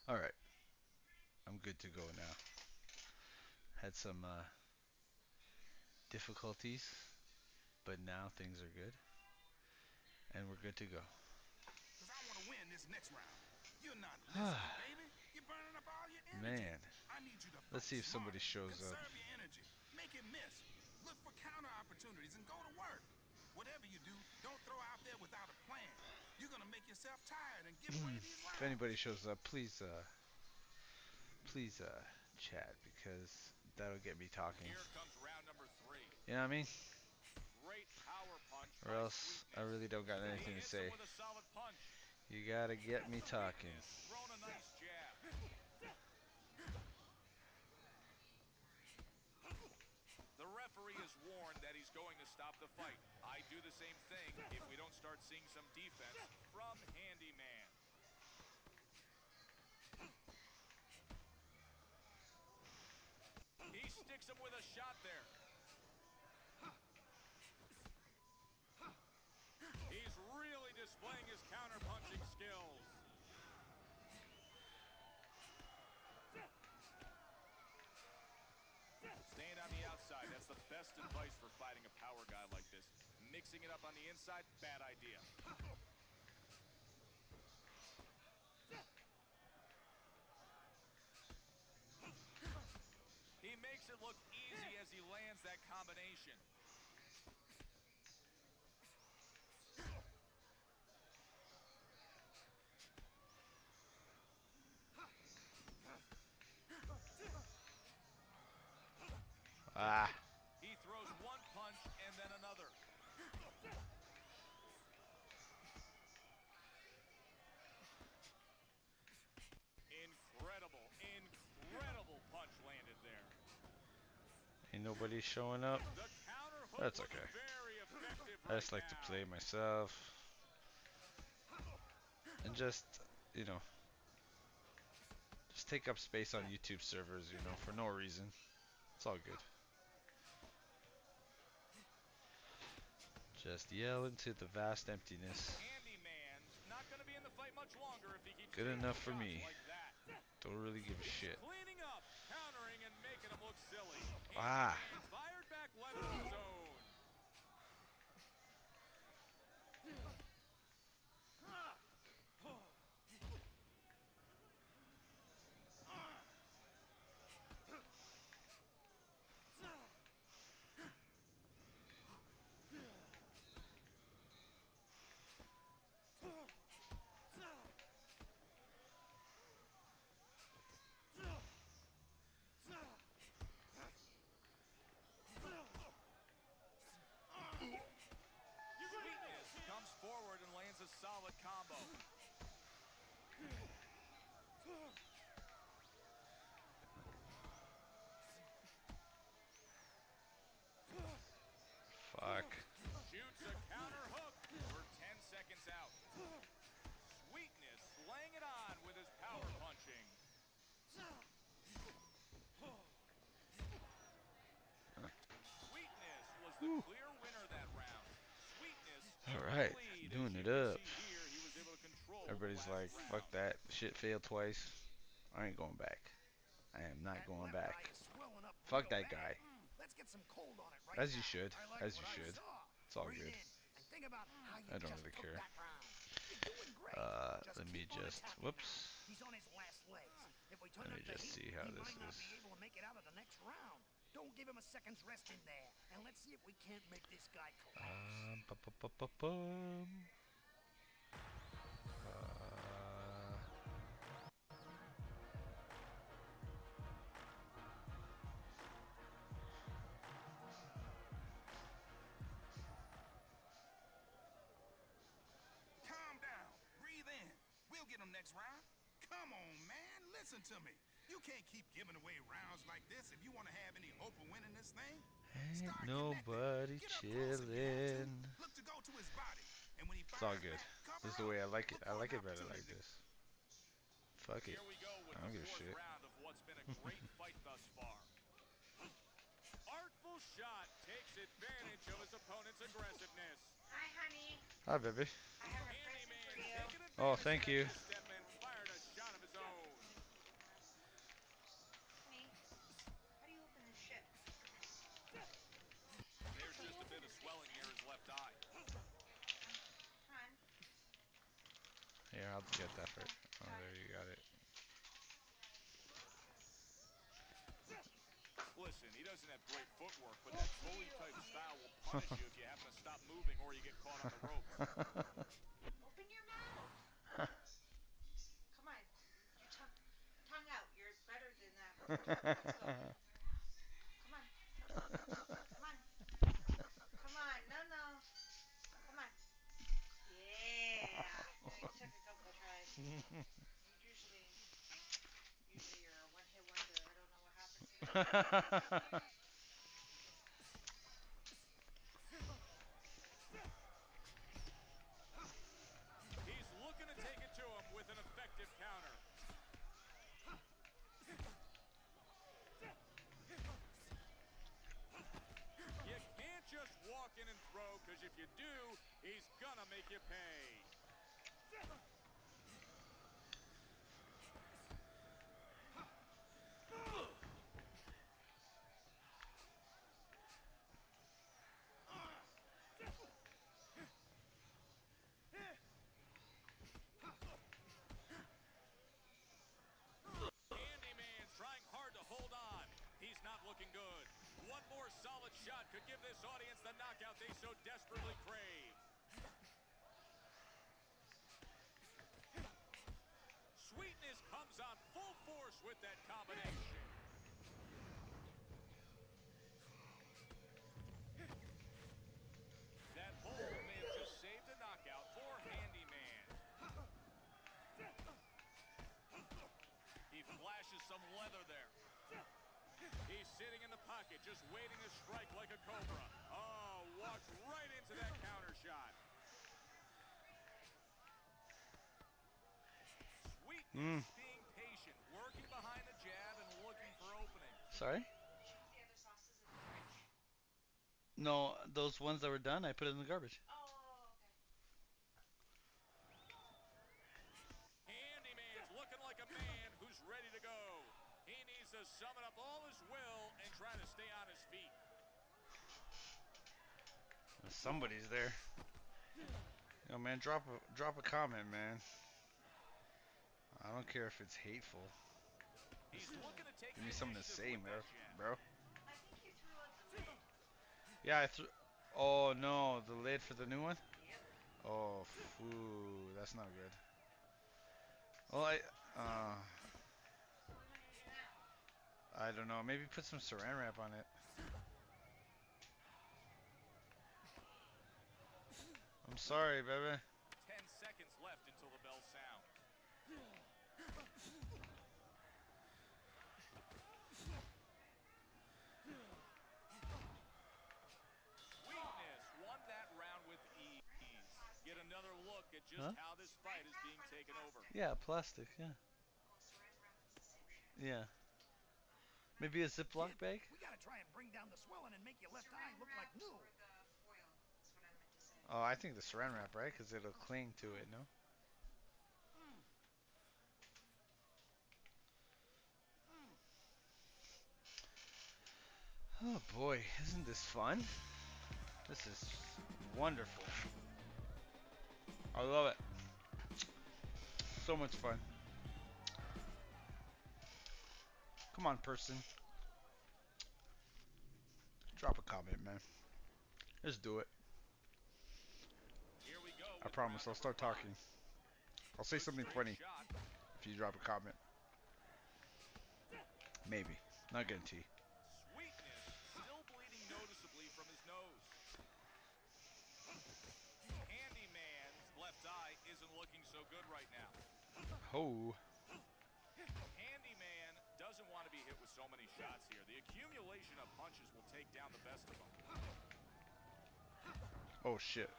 Alright, I'm good to go now. Had some difficulties, but now things are good, and we're good to go. Cause I want to win this next round. You're not listening, baby. You're burning up all your energy. Man, I need you to let's see focus if somebody smarter. shows up. Conserve your energy. Make it miss. Look for counter opportunities and go to work. Whatever you do, don't throw out there without a plan. You're gonna make yourself tired and give away these If anybody rounds. shows up, please chat because that'll get me talking. Here comes round number 3. You know what I mean? Great power punch Or by else I Sweetness. really don't got He anything to hits him say. with a solid punch. You gotta get me talking. Sweetness throwing a nice jab. The referee is warned that he's going to stop the fight. I do the same thing if we don't start seeing some defense from Handyman. He sticks him with a shot there. He's really displaying his counter-punching skills. Staying on the outside, that's the best advice for fighting a power guy like this. Mixing it up on the inside, bad idea. He makes it look easy as he lands that combination. Ah, He throws one punch and then another. Incredible, incredible punch landed there. ain't nobody showing up. The counter hook That's was okay. very effective I right just like to now. play myself and you know, just take up space on YouTube servers, for no reason. It's all good. Just yell into the vast emptiness. Handyman's not going to be in the fight much longer if he keeps Good taking enough for shots me. like that. Don't really give a He's shit. cleaning up, countering, and making him look silly. Ah, Handyman fired back left of his own. Sweetness comes forward and lands a solid combo. fuck. Shoots a counter hook for 10 seconds out. Sweetness laying it on with his power punching. Sweetness was the Whew. clear winner that round. Sweetness All took the right, lead. As doing you it can up. see here, he was able to control the Everybody's last like, fuck round. that. Shit failed twice. I ain't going back. I am not That going left eye back. is swelling up Fuck real that bad. guy. Let's get some cold on it right As you now. should. I like As you what I should. saw. It's all Breathe good. in and think about how you I don't just really took care. that round. You're doing great. Just Let me keep on just, attacking now. whoops. He's on his last legs. If we turn Let me up the just heat, see how he this might not is. be able to make it out of the next round. Don't give him a second's rest in there. And let's see if we can't make this guy collapse. Ba-ba-ba-ba-bum. Uh, Calm down. Breathe in. We'll get him next round. Come on, man. Listen to me. You can't keep giving away rounds like this if you want to have any hope of winning this thing. ain't Start connecting. nobody Get up close if you have to. chillin'. Look to go to his body. And when he It's all fires good. back, cover This is the up. way I like it. Look I for an like it better opportunity like to... this. Fuck it. Here we go with I the don't give a fourth shit. round of what's been a great fight thus far. Artful shot takes advantage of his opponent's aggressiveness. Hi, honey. Hi, baby. I have a present Handyman for you. taking Oh, advantage of thank that you. misstep and fired a shot of his own. Here, I'll get that for. Oh, there you got it. Listen, he doesn't have great footwork, but that bully type style will punish you if you happen to stop moving or you get caught on the ropes. Open your mouth. Come on. Your tongue out. You're better than that. Let's go. Come on. Come on. Come on. No, no. Come on. Yeah. It took a couple of tries. Usually you're a one-hit wonder. I don't know what happened today. He's looking to take it to him with an effective counter. You can't just walk in and throw, because if you do, he's gonna make you pay. Handyman's trying hard to hold on. He's not looking good. One more solid shot could give this audience the knockout they so desperately crave. Sweetness comes on full force with that combination. That hold may have just saved a knockout for Handyman. He flashes some leather there. He's sitting in the pocket, just waiting to strike like a cobra. Oh, walks right into that counter shot. Sweetness being patient, working behind the jab and looking for openings. Sorry? Did you leave the other sauces in the fridge? No, those ones that were done, I put it in the garbage. Oh, okay. Handyman's looking like a man who's ready to go. He needs to summon up all his will and try to stay on his feet. Somebody's there. Yo, man, drop a comment, man. I don't care if it's hateful. He's looking to take Give me something to say, initiative with that bro. jab. I think you threw out the lid. Yeah, I threw. Oh no, the lid for the new one. Yep. Oh, foo, that's not good. Well, So what are we gonna do now? I don't know. Maybe put some saran wrap on it. I'm sorry, baby. 10 seconds left until the bell sounds. Sweetness won that round with ease. Get another look at just how this fight is being taken over. Yeah, plastic. Yeah. Oh, saran wrap is the same shit. Yeah. Maybe a Ziploc Kid, bag. we gotta try and bring down the swelling and make your left eye Saran look like wrap new. or the foil is what I meant to say. Oh, I think the saran wrap, right? Because it'll cling to it, no? Oh boy, isn't this fun? This is wonderful. I love it. So much fun. Come on, person. Drop a comment, man. Just do it. Here we go. I promise I'll start talking. I'll say something funny Shot. if you drop a comment. Maybe. Not guarantee. Sweetness still bleeding noticeably from his nose. Handyman's left eye isn't looking so good right now. Ho. Handyman doesn't want to be hit with so many shots here. The accumulation of punches will take down the best of them. Oh shit.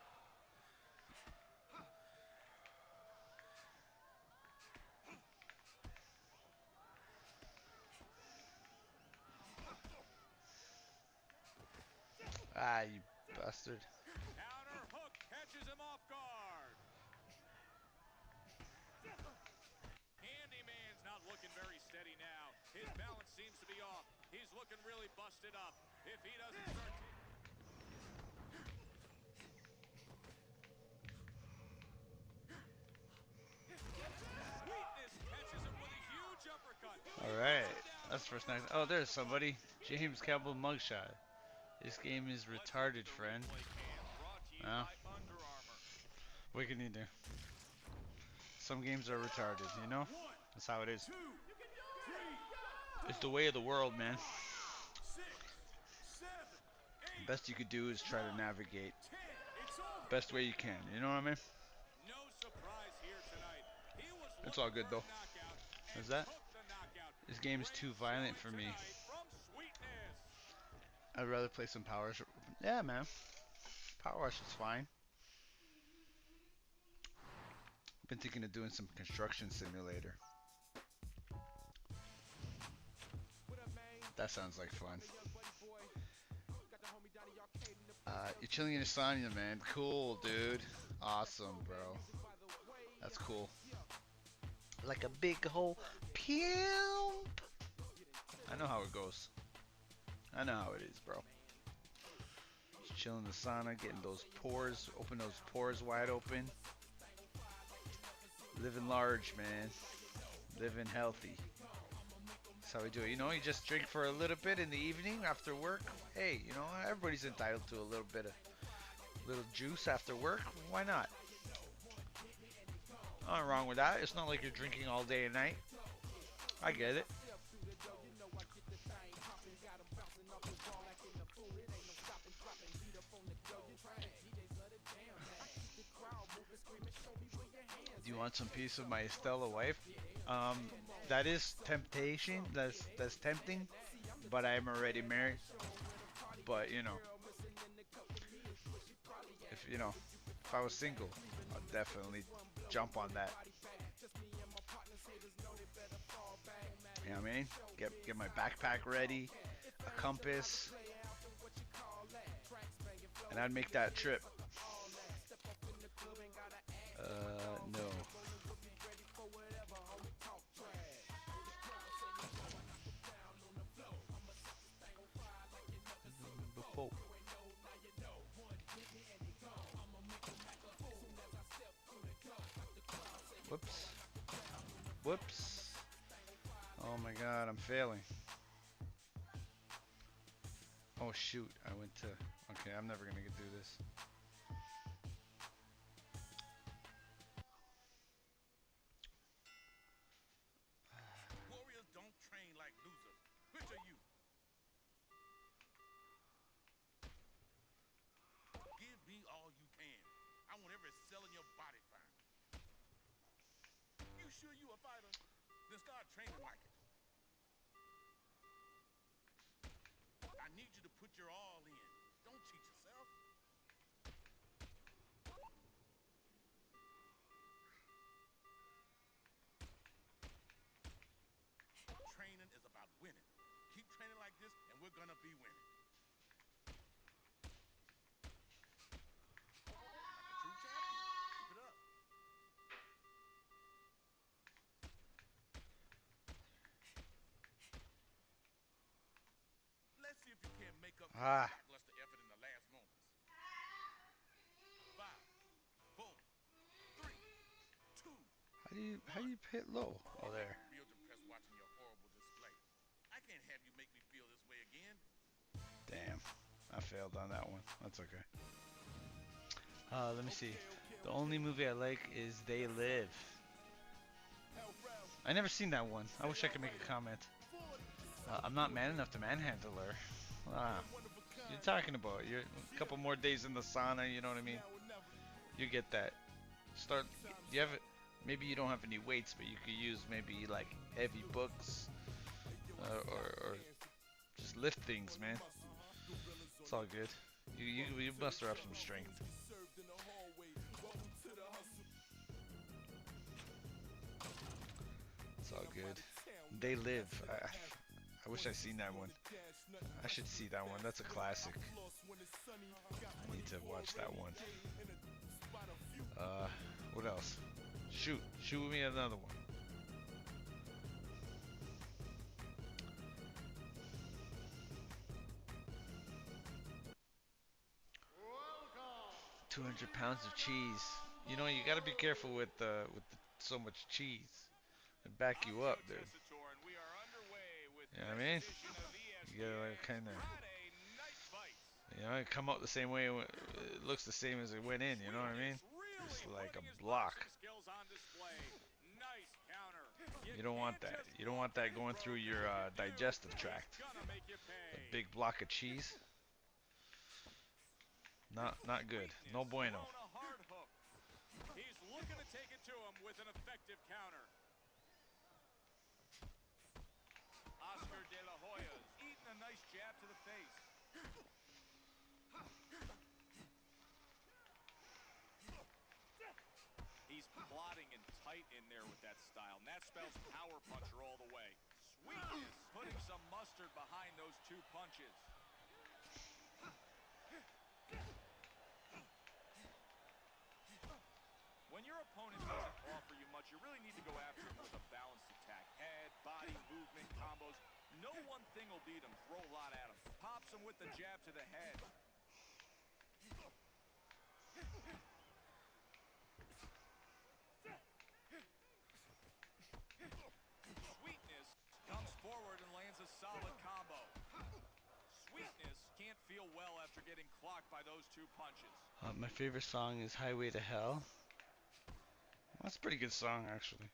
Ah, you bastard. Counter hook catches him off guard. Handyman's not looking very steady now. His balance seems to be off. He's looking really busted up. If he doesn't start... Alright, that's the first night. Oh, there's somebody. James Campbell mugshot. This game is retarded, friend. Well, what can you do? Some games are retarded, you know? That's how it is. It's the way of the world, man. Best you could do is try to navigate best way you can, you know what I mean? It's all good though. Is that? This game is too violent for me. I'd rather play some Power Wash. Yeah, man. Power Wash is fine. Been thinking of doing some Construction Simulator. That sounds like fun. You're chilling in Estonia, man. Cool, dude. Awesome, bro. That's cool. Like a big hole. Pimp. I know how it goes. I know how it is, bro. Just chilling in the sauna, getting those pores, open those pores wide open. Living large, man. Living healthy. That's how we do it. You know, you just drink for a little bit in the evening after work. Hey, you know, everybody's entitled to a little bit of little juice after work. Why not? Nothing wrong with that. It's not like you're drinking all day and night. I get it. Do you want some piece of my Estella wife? That is temptation. That's tempting. But I'm already married. But you know, if I was single, I'd definitely jump on that. You know what I mean? Get my backpack ready, a compass, and I'd make that trip. No. Before. Whoops. Whoops. Oh my god, I'm failing. Oh shoot, I went to... Okay, I'm never gonna get through this. Warriors don't train like losers. Which are you? Give me all you can. I want every cell in your body found. You sure you a fighter? Then start training like it. I need you to put your all in. Don't cheat yourself. Training is about winning. Keep training like this, and we're gonna be winning. Like a true champion. Keep it up. Let's see if you can make up for the lackluster effort in the last moments. 5, 4, 3, 2. How do you hit low? Oh, there. Real depressed watching your horrible display. I can't have you make me feel this way again. Damn, I failed on that one. That's okay. Let me see. The only movie I like is They Live. I never seen that one. I wish I could make a comment. I'm not man enough to manhandle her. You're talking about? You're a couple more days in the sauna. You know what I mean? You get that. Start. You have it. Maybe you don't have any weights, but you could use maybe like heavy books or just lift things, man. It's all good. You muster up some strength. It's all good. They Live. I wish I seen that one. I should see that one. That's a classic. I need to watch that one. What else? Shoot me another one. Welcome. 200 pounds of cheese. You know, you gotta be careful with so much cheese. It back you up, dude. You know what I mean? Edition of You gotta like ESPN's kind of, Friday Night Fights. you know, it come out the same way. It looks the same as it went in. You know what I mean? Really Just like a putting his block. boxing skills on display. Nice counter. You don't want can't that. just You don't want that going bro, through 'cause your if you do, digestive he's tract. gonna make you pay. A big block of cheese. Not good. No bueno. Thrown a hard hook. He's looking to take it to him with an effective counter. Oscar De La Hoya's eating a nice jab to the face. He's plotting and tight in there with that style, and that spells power puncher all the way. Sweetness putting some mustard behind those two punches. When your opponent doesn't offer you much, you really need to go after him with a balanced attack. Head, body, movement, combos. No one thing will beat him. Throw a lot at him. Pops him with the jab to the head. Sweetness comes forward and lands a solid combo. Sweetness can't feel well after getting clocked by those two punches. My favorite song is Highway to Hell. That's a pretty good song, actually.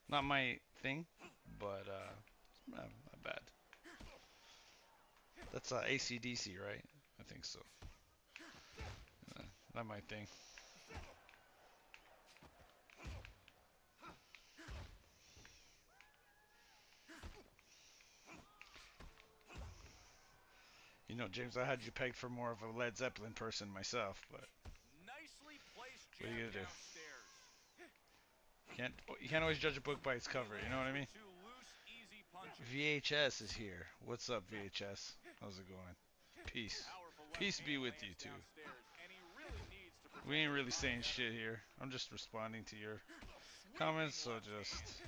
Not my thing, but not bad. That's AC/DC, right? I think so. Not my thing. You know, James, I had you pegged for more of a Led Zeppelin person myself, but Nicely placed what are you jab gonna do? downstairs. You can't always judge a book by its cover. You know what I mean? Two loose, easy punches. VHS is here. What's up, VHS? How's it going? Peace. Powerful left Peace be hand with you lands too. downstairs, and he really needs to protect We ain't his really saying body. shit here. I'm just responding to your comments, so just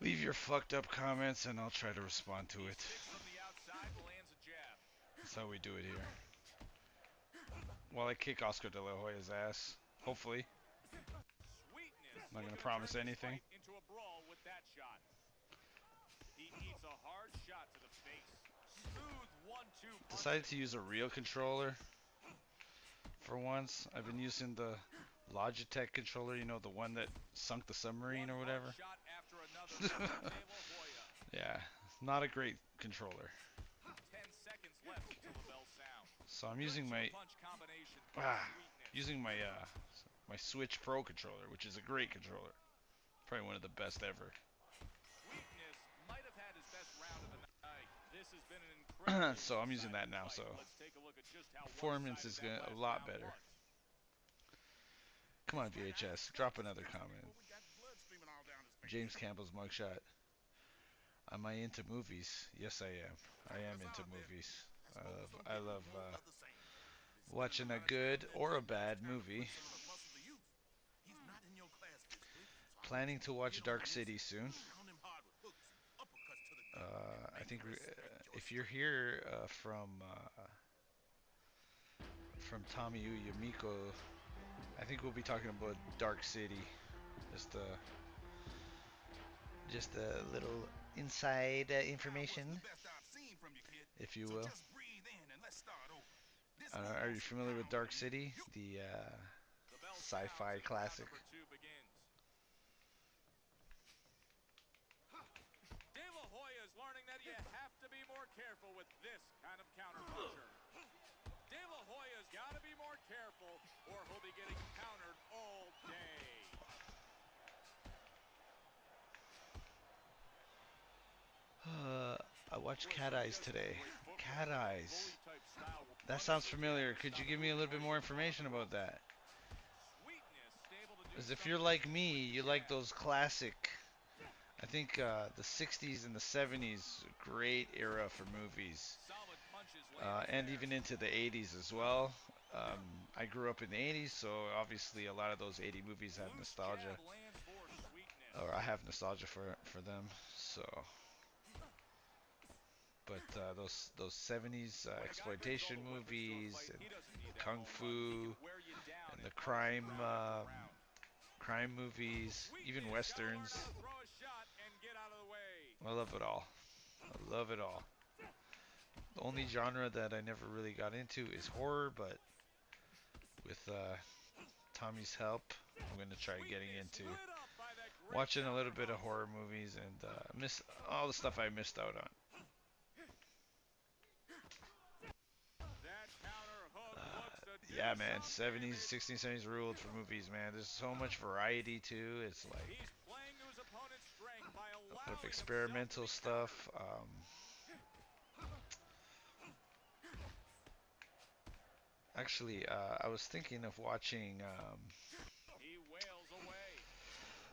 leave your fucked up comments and I'll try to respond to He it. sticks from the outside, lands a jab. That's how we do it here. While I kick Oscar De La Hoya's ass, hopefully. Sweetness. Not gonna looking to promise turn this anything. fight into a brawl with that shot. He eats a hard shot to the face. Smooth 1-2 punch. Decided to use a real controller for once. I've been using the Logitech controller, you know, the one that sunk the submarine or One whatever. hard shot after another from De La Hoya. Yeah, not a great controller. 10 seconds left until the bell sounds. So I'm using my Punch combination from Sweetness. my Switch Pro controller, which is a great controller. Probably one of the best ever. Sweetness might have had his best round of the night. This has been an incredible So I'm using that now, fight. so Let's take a look at just how performance is one-sided a that lot last better. round was. Come on, VHS, drop another comment. James Campbell's mugshot. Am I into movies? Yes, I am. I am into movies. I love watching a good or a bad movie. Planning to watch Dark City soon. I think if you're here from Tommy Yu Yumiko, I think we'll be talking about Dark City. Just a little inside information, if you will. Are you familiar with Dark City, the The bell sci-fi sounds and classic? round number 2 begins. De La Hoya is learning that you have to be more careful with this kind of counter puncher. De La Hoya's got to be more careful or he'll be getting countered all day. I watched Cat Eyes today. Cat Eyes. That sounds familiar. Could you give me a little bit more information about that? Because if you're like me, you like those classic. I think the 60s and the 70s, great era for movies. And even into the 80s as well. I grew up in the 80s, so obviously a lot of those 80 movies have nostalgia. Or I have nostalgia for them. So, but those 70s exploitation movies and kung fu and the crime movies, even westerns. I love it all. I love it all. The only genre that I never really got into is horror, but with Tommy's help, I'm gonna try getting into watching a little bit of horror movies and miss all the stuff I missed out on. Yeah, man, 70s, 16s, 70s ruled for movies, man. There's so much variety too. It's like a lot of experimental stuff. Actually, I was thinking of watching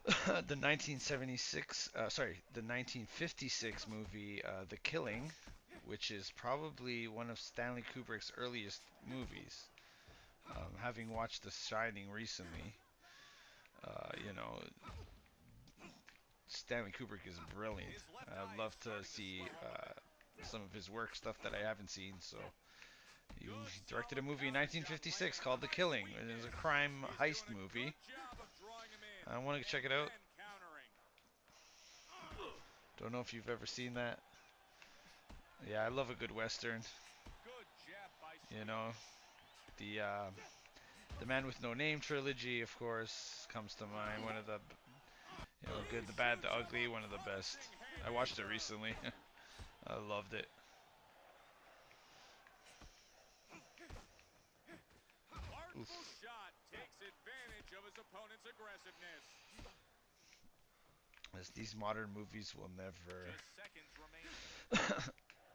the 1976, the 1956 movie, The Killing, which is probably one of Stanley Kubrick's earliest movies. Having watched The Shining recently, you know, Stanley Kubrick is brilliant. I'd love to see some of his work, stuff that I haven't seen. So he directed a movie in 1956 called The Killing. It is a crime heist movie. I want to check it out. Don't know if you've ever seen that. Yeah, I love a good western. You know, the Man with No Name trilogy, of course, comes to mind. One of the, you know, Good, the Bad, the Ugly, one of the best. I watched it recently. I loved it. Oof. As these modern movies will never,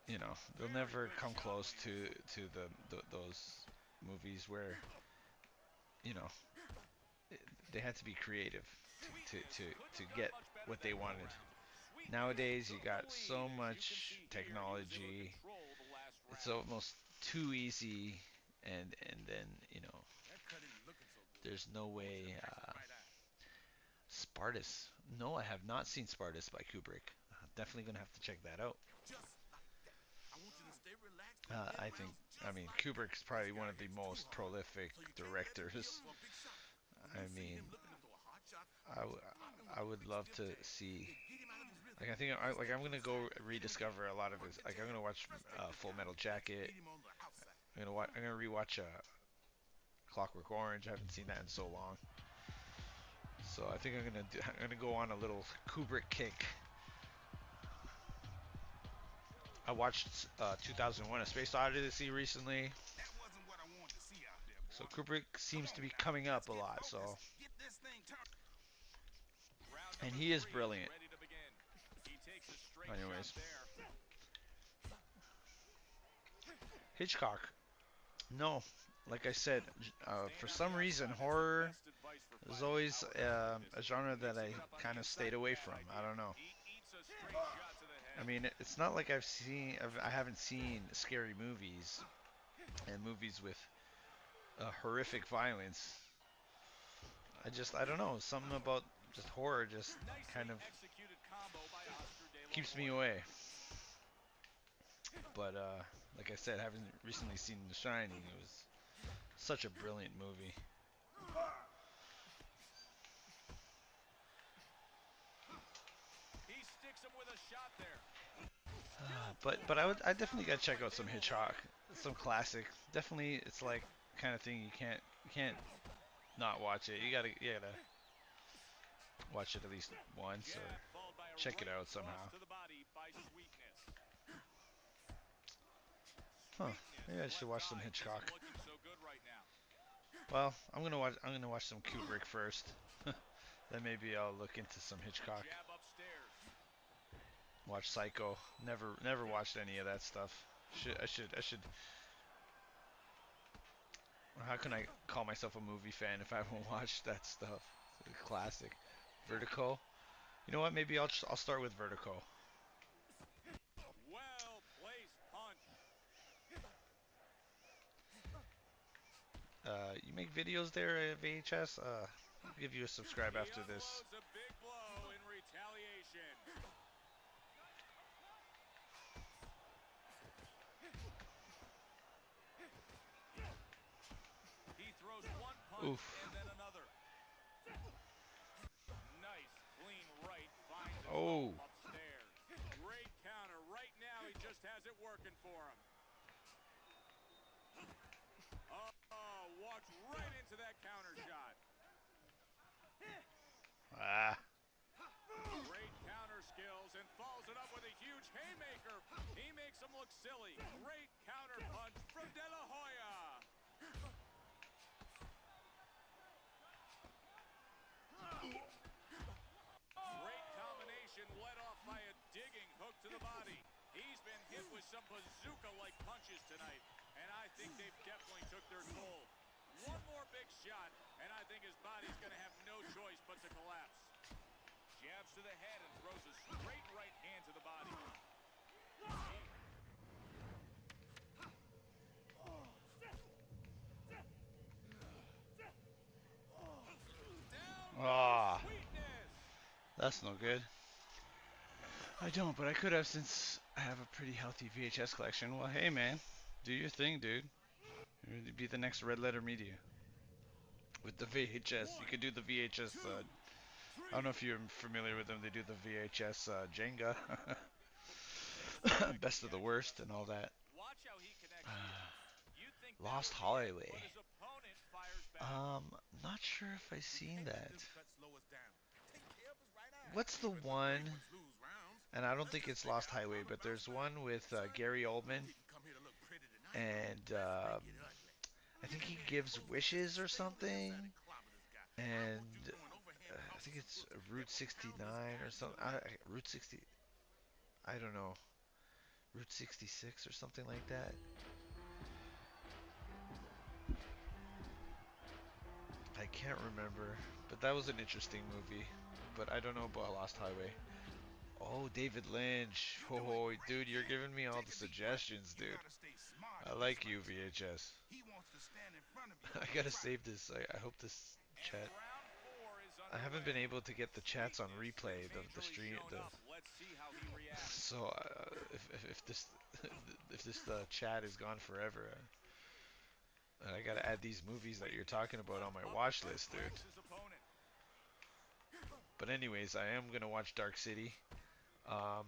you know, they'll never come close to those movies where, you know, they had to be creative to get what they wanted. Nowadays, you got so much technology. It's almost too easy, and then, you know, there's no way. Spartus. No, I have not seen Spartus by Kubrick. Definitely gonna have to check that out. I mean, Kubrick's probably one of the most prolific directors. I mean, I would love to see. Like, I think I'm gonna go rediscover a lot of his. Like, I'm gonna watch Full Metal Jacket. I'm gonna rewatch Clockwork Orange. I haven't seen that in so long. So I think I'm gonna go on a little Kubrick kick. I watched 2001: A Space Odyssey recently. So Kubrick seems to be coming up a lot. So, and he is brilliant. Anyways, Hitchcock. No, like I said, for some reason horror is always a genre that I kind of stayed away from. I don't know. I mean, it's not like I haven't seen scary movies and movies with horrific violence. I don't know, something about just horror just kind of keeps me away. But like I said, having recently seen The Shining, it was such a brilliant movie. But I definitely gotta check out some Hitchcock, some classic. Definitely, it's like kind of thing you can't not watch it. You gotta watch it at least once or check it out somehow. Huh? Maybe I should watch some Hitchcock. Well, I'm gonna watch some Kubrick first. Then maybe I'll look into some Hitchcock. Watch Psycho. Never watched any of that stuff. I should. How can I call myself a movie fan if I haven't watched that stuff? It's a classic. Vertigo. You know what? Maybe I'll start with Vertigo. You make videos there at VHS? I'll give you a subscribe after this. Oof. Oh. silly. Great counter punch from De La Hoya. Great combination led off by a digging hook to the body. He's been hit with some bazooka-like punches tonight, and I think they've definitely took their toll. One more big shot, and I think his body's going to have no choice but to collapse. Jabs to the head and throws a straight right hand to the body. Ah, Sweetness. that's no good. I don't, but I could have since I have a pretty healthy VHS collection. Well, hey man, do your thing, dude. You'd be the next Red Letter Media with the VHS. You could do the VHS. I don't know if you're familiar with them. They do the VHS Jenga, best of the worst, and all that. Watch how he connects here. You'd think that Lost would be it, Highway. but his opponent fires back. Not sure if I seen that. Cut slow us down. Take care of his right eye. What's the But one? Ravens lose rounds. And I don't Let's think just it's figure Lost out Highway, how to but there's bounce one back. with Son, Gary Oldman, he didn't come here to look pretty tonight. and Let's make it ugly. I think he gives wishes or Stay on the something, inside and clobber this guy. I and want you throwing overhand I think punches it's to Brooks Route to get 69 pound or this something. guy. Route 60. I don't know. Route 66 or something like that. I can't remember, but that was an interesting movie. But I don't know about Lost Highway. Oh, David Lynch. Oh, dude, you're giving me all the suggestions, dude. I like you, VHS. He wants to stand in front of you. I gotta save this. I hope this chat. Round 4 is I haven't underway. been able to get the chats on replay. The stream. Let's see how he reacts. So if this if this chat is gone forever, and I gotta add these movies that you're talking about on my watch list, dude. His opponent. But anyways, I am gonna watch Dark City. A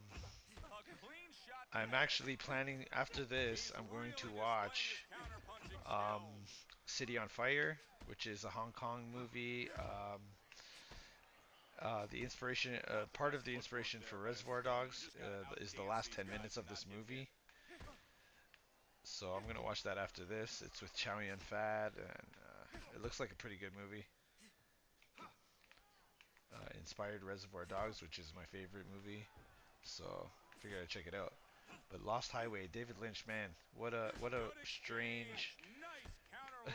clean shot to I'm the head. actually planning after this. I'm going to watch City on Fire, which is a Hong Kong movie. The inspiration, part of the inspiration for Reservoir Dogs, is the last 10 minutes of this movie. So I'm gonna watch that after this. It's with Chow Yun Fat, and it looks like a pretty good movie. Inspired Reservoir Dogs, which is my favorite movie. So figured I'd check it out. But Lost Highway, David Lynch, man, what a strange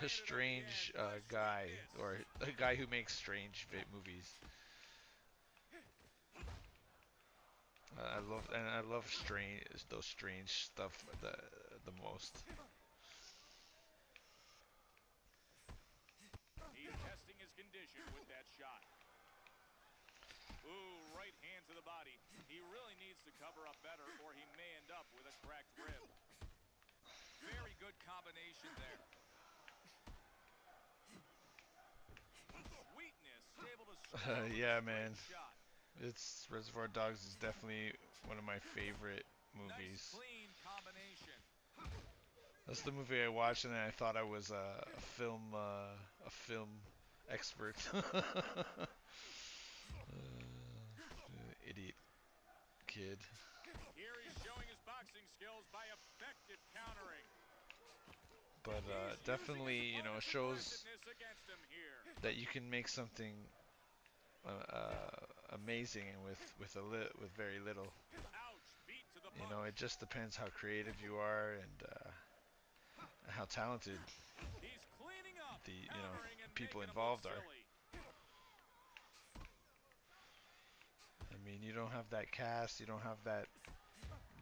a strange guy, or a guy who makes strange movies. I love strange those strange stuff the most. He's testing his condition with that shot. Ooh, right hand to the body. He really needs to cover up better or he may end up with a cracked rib. Very good combination there. Sweetness able to score with Yeah, a man. straight shot. It's Reservoir Dogs is definitely one of my favorite movies. Nice clean combination. That's the movie I watched, and then I thought I was a film expert. Idiot kid. Here he's showing his boxing skills by effective countering. But He's definitely, using his you know, opponent's shows aggressiveness against him here. that you can make something amazing with with very little. Ouch, beat to the You punch. know, it just depends how creative you are and how talented He's cleaning up, the countering and people making him look involved are. silly. I mean, you don't have that cast, you don't have that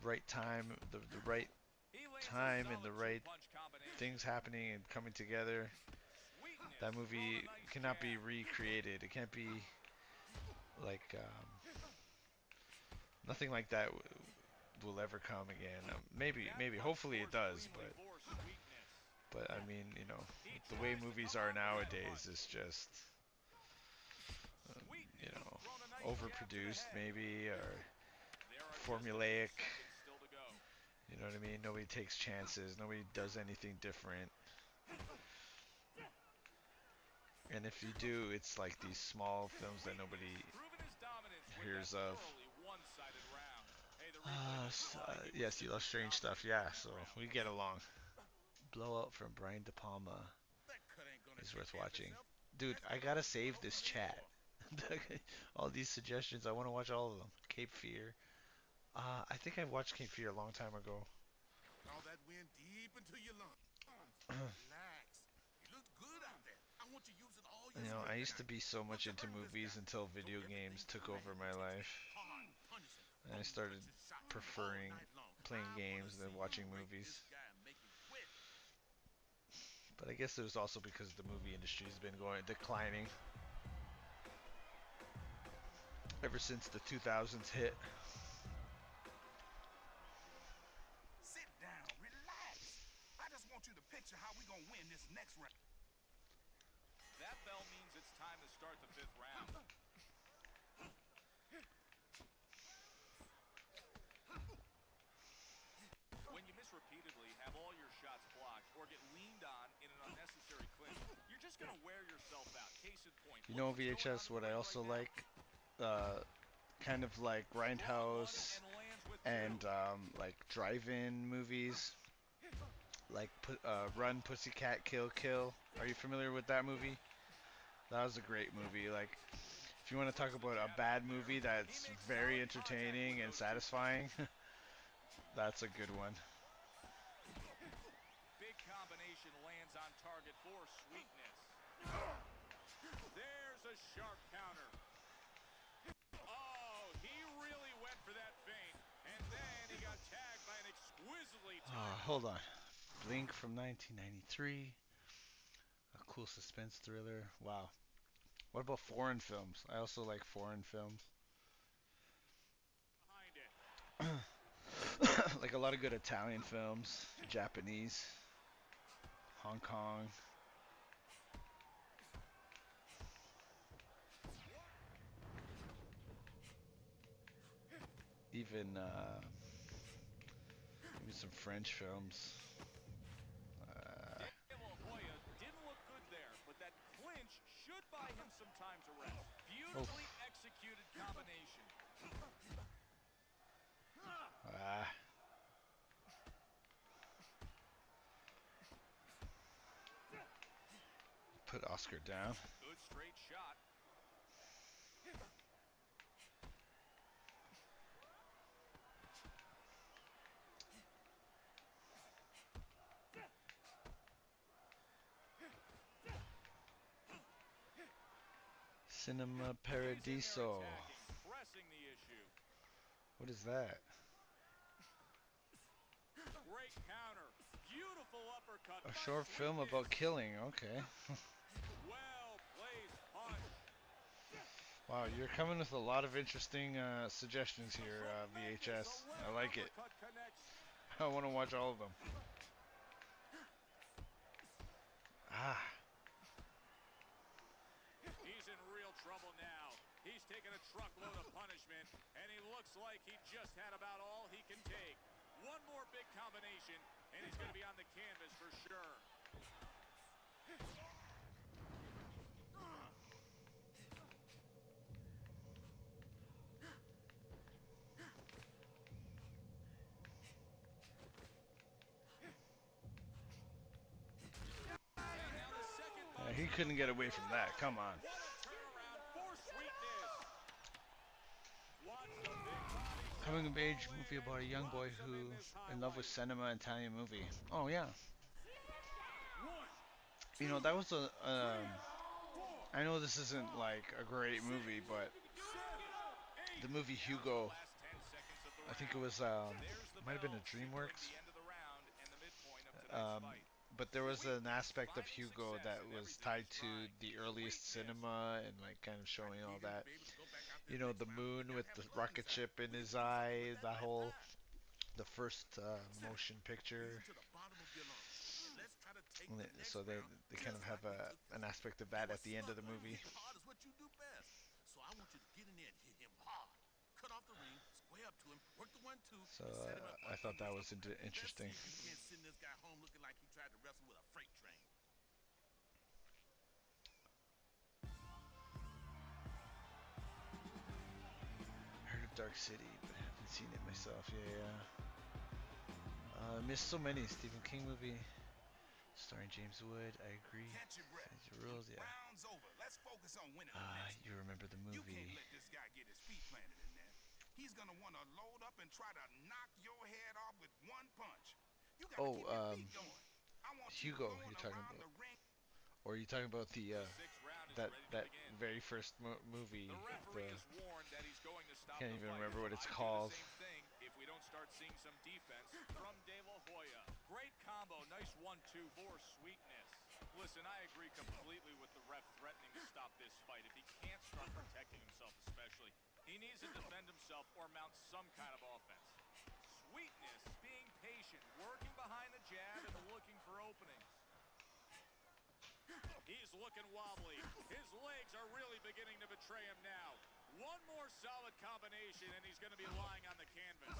right time, the right He lands a time and solid the right two-punch combination. things happening and coming together. Sweetness That throwing movie a nice cannot be jab. recreated. It can't be like nothing like that will ever come again. Maybe, That maybe, punch hopefully it scores does, cleanly for Sweetness. but I mean, you know, He the way tries to movies come are up with that nowadays punch. is just you Sweetness know, throwing a nice jab to the overproduced head. maybe, or There are just a few formulaic. seconds still to go. You know what I mean? Nobody takes chances. Nobody does anything different. And if you do, it's like these small films that nobody Proving his dominance with hears that of. thoroughly one-sided round. Hey, the Yes, you love strange stuff. Yeah, so we get along. Blowout from Brian De Palma That cut ain't gonna is take worth care of watching. itself. Dude, I gotta save this chat. All these suggestions, I want to watch all of them. Cape Fear. I think I watched Cape Fear a long time ago. Draw that wind deep into your lungs. Relax. You look good out there. I want you using all your You know, I strength used to tonight. be so much Don't you into hurt this movies guy. until Throw video everything games to took the over man my who takes life. hard, punishing, And I boom, started punches shots preferring all night long. playing I wanna games see than you watching break movies. this guy and make him quit. But I guess it was also because the movie industry has been going declining ever since the 2000s hit. Sit down, relax. I just want you to picture how we gonna win this next round. That bell means it's time to start the 5th round. When you miss repeatedly, have all your shots blocked, or get leaned on in an unnecessary clinch, you're just going to wear yourself out. Case in point. You know, VHS, what I also like, kind of like Grindhouse and like drive-in movies, like Run Pussycat Kill Kill. Are you familiar with that movie? That was a great movie. Like, if you want to talk about a bad movie that's very entertaining and satisfying, that's a good one. Big combination lands on target for Sweetness. There's a sharp counter. Oh, he really went for that feint. And then he got tagged by an exquisitely timed. Hold on. Blink from 1993. A cool suspense thriller. Wow. What about foreign films? I also like foreign films. Behind it. Like a lot of good Italian films, Japanese, Hong Kong. Even maybe some French films. De La Hoya didn't look good there, but that clinch should buy him some time to rest. Beautifully executed combination. Ah. Put Oscar down. Good straight shot. Cinema He's in there Paradiso. attacking, pressing the issue. What is that? Great counter. Beautiful uppercut. A by short film Sweetness. about killing. Okay. Well placed punch. Wow, you're coming with a lot of interesting suggestions here, VHS. I like it. Uppercut connects. I want to watch all of them. Ah. He's in real trouble now. He's taking a truckload of punishment, and he looks like he just had about all he can take. One more big combination, and he's going to be on the canvas for sure. He couldn't get away from that. Come on. What a turnaround for Sweetness. Watch the big body Coming of age movie about a young boy who in love with cinema Italian movie. Oh yeah. You know that was a. I know this isn't like a great movie, but the movie Hugo. last 10 seconds of the I think it round. was There's the might have been bell a DreamWorks. signaling the end of the round and the midpoint of tonight's fight. But there was an aspect of Hugo that was tied to the earliest cinema and like kind of showing all that. You know, the moon with the rocket ship in his eye, the whole, the first motion picture. So they kind of have an aspect of that at the end of the movie. So I want you to get in there and hit him hard. Cut off the ring, square up to him, work the 1-2. So I thought that was interesting. Let's see if you can't send this guy home looking like he tried to wrestle with a freight train. Heard of Dark City, but have haven't seen it myself. Yeah. Missed so many Stephen King movie starring James Wood. I agree. Catch your breath. Change the rules. Yeah. Round's over. Let's focus on winning the next You remember the one. You can't movie? let this guy get his feet planted in there. He's gonna want to load up and try to knock your head off with one punch. You gotta Oh, keep your feet going. I want you Hugo. going You're talking around about, the ring. or are you talking about the The sixth round is that ready to that begin. very first movie? The referee The is warned that he's going to stop can't the even fight. remember what it's I'd do called. the same thing if we don't start seeing some defense from De La Hoya. Great combo, nice 1-2 for Sweetness. Listen, I agree completely with the ref threatening to stop this fight. If he can't start protecting himself especially, he needs to defend himself or mount some kind of offense. Sweetness being patient, working behind the jab and looking for openings. He's looking wobbly. His legs are really beginning to betray him now. One more solid combination and he's going to be lying on the canvas.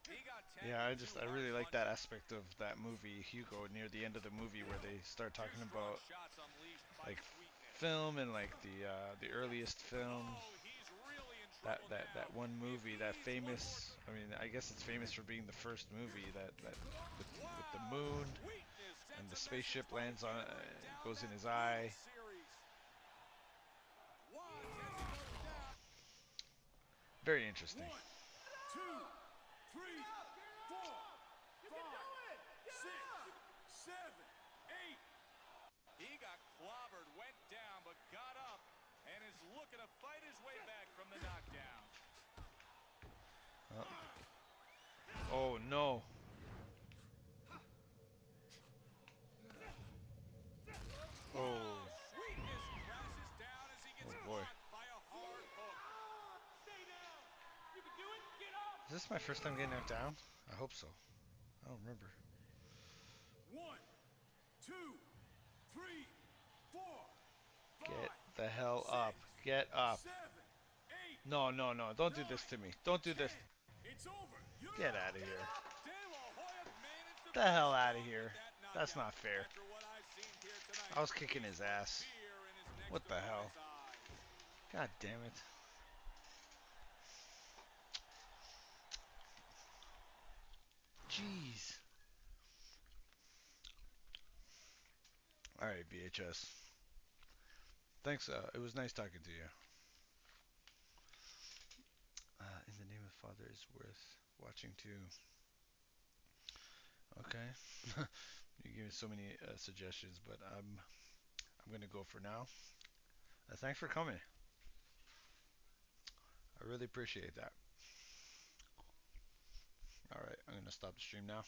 He got tagged Yeah, with two I hard really like that punches. aspect of that movie, Hugo, near the end of the movie where they start Two talking strong about shots unleashed by like Sweetness. film and like the earliest films. Oh, he's really in trouble now. That one If movie, he that needs one more famous. I mean, I guess it's famous for being the first movie that with the Wow, moon Sweetness and sends the a spaceship message by lands on hammering down goes in that his brutal eye. series. Watch as he goes down. Very interesting. 1, 2, 3, 4, 5, 6, 7, 8. He got clobbered, went down, but got up and is looking to fight his way back from the knockdown. Oh no! Oh, Sweetness crashes down as he gets oh boy! blocked by a hard hook. Stay down. You can do it. Get up. Is this my first time getting knocked down? I hope so. I don't remember. 1, 2, 3, 4, 5, Get the hell up! Get up! 7, 8. No, no, no! Don't do this to me! Don't do this! It's over. You're Get out. out of here! De La Hoya managed to The hell finish outta strong here. with that That's knockout. not fair. After what I've seen here tonight, I was kicking his he's got ass. fear in his next What the hell? opponent's eyes. God damn it! Jeez. All right, VHS. Thanks. It was nice talking to you. In the Name of the Father is worth watching too. Okay. You gave me so many suggestions, but I'm gonna go for now. Thanks for coming. I really appreciate that. All right, I'm gonna stop the stream now.